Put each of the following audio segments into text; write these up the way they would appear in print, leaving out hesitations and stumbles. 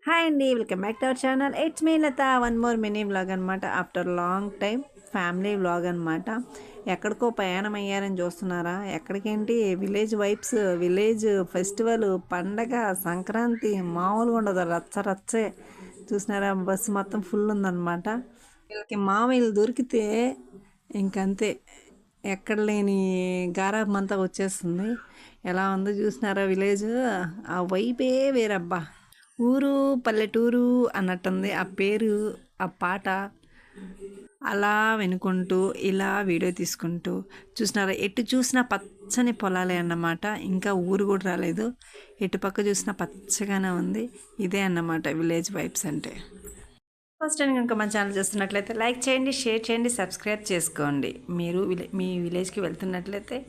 Hi అండి, welcome back to our channel. It's me Latha. One more mini vlog అనమాట. After long time family vlog అనమాట. ఎక్కడికో ప్రయాణం అయ్యారని చూస్తున్నారా? ఎక్కడికేంటి, విలేజ్ వైబ్స్, విలేజ్ ఫెస్టివల్, పండగ, సంక్రాంతి మామూలుగా ఉండదు, రచ్చ రచ్చే. చూసినారా, బస్సు మొత్తం ఫుల్ ఉందన్నమాట. వీళ్ళకి మామయ్యలు దొరికితే ఇంకంతే, ఎక్కడ లేని గారాబం అంతా వచ్చేస్తుంది. ఎలా ఉందో చూసినారా విలేజ్, ఆ వైపే వేరబ్బా. ఊరు పల్లెటూరు అన్నట్టుంది ఆ పేరు, ఆ పాట. అలా వినుకుంటూ ఇలా వీడియో తీసుకుంటూ చూసినారా, ఎటు చూసినా పచ్చని పొలాలే అన్నమాట. ఇంకా ఊరు కూడా రాలేదు, ఎటు పక్క చూసినా పచ్చగానే ఉంది. ఇదే అన్నమాట విలేజ్ వైబ్స్ అంటే. ఫస్ట్ టైం కనుక మన ఛానల్ చూస్తున్నట్లయితే లైక్ చేయండి, షేర్ చేయండి, సబ్స్క్రైబ్ చేసుకోండి. మీరు మీ విలేజ్కి వెళ్తున్నట్లయితే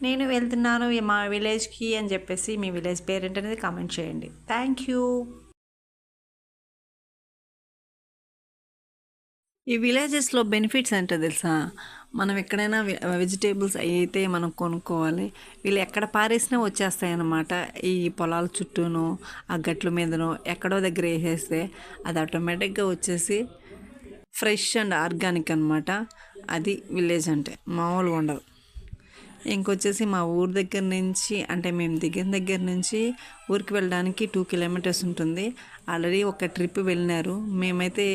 నేను వెళ్తున్నాను మా విలేజ్కి అని చెప్పేసి మీ విలేజ్ పేరెంట్ అనేది కామెంట్ చేయండి. Thank you. ఈ విలేజెస్లో బెనిఫిట్స్ ఏంటో తెలుసా? మనం ఎక్కడైనా వెజిటేబుల్స్ అయితే మనం కొనుక్కోవాలి, వీళ్ళు ఎక్కడ పారేసినా వచ్చేస్తాయి అన్నమాట. ఈ పొలాల చుట్టూనో ఆ గట్ల మీదనో ఎక్కడో దగ్గర వేసేస్తే అది ఆటోమేటిక్గా వచ్చేసి ఫ్రెష్ అండ్ ఆర్గానిక్ అనమాట. అది విలేజ్ అంటే మామూలుగా ఉండదు. ఇంకొచ్చేసి మా ఊరు దగ్గర నుంచి, అంటే మేము దిగిన దగ్గర నుంచి ఊరికి వెళ్ళడానికి 2 కిలోమీటర్స్ ఉంటుంది. ఆల్రెడీ ఒక ట్రిప్ వెళ్ళినారు. మేమైతే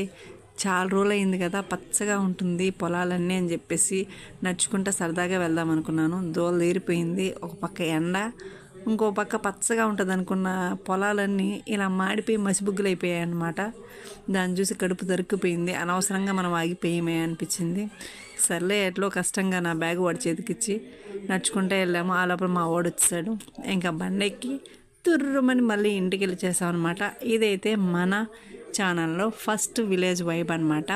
చాలా రోజులు అయింది కదా, పచ్చగా ఉంటుంది పొలాలన్నీ అని చెప్పేసి నడుచుకుంటూ సరదాగా వెళ్దాం అనుకున్నాను. దోలు తీరిపోయింది, ఒక పక్క ఎండ, ఇంకో పక్క పచ్చగా ఉంటుంది అనుకున్న పొలాలన్నీ ఇలా మాడిపోయి మసిబుగ్గులు అయిపోయాయి అన్నమాట. దాన్ని చూసి కడుపు దొరికిపోయింది, అనవసరంగా మనం ఆగిపోయామే అనిపించింది. సర్లే ఎట్లో కష్టంగా నా బ్యాగ్ వాడి చేతికిచ్చి నడుచుకుంటూ వెళ్ళాము. ఆ లోపల మా వాడు వచ్చాడు. ఇంకా బండెక్కి తుర్రుమని మళ్ళీ ఇంటికి వెళ్ళి చేసాం అనమాట. ఇదైతే మన ఛానల్లో ఫస్ట్ విలేజ్ వైబ్ అనమాట.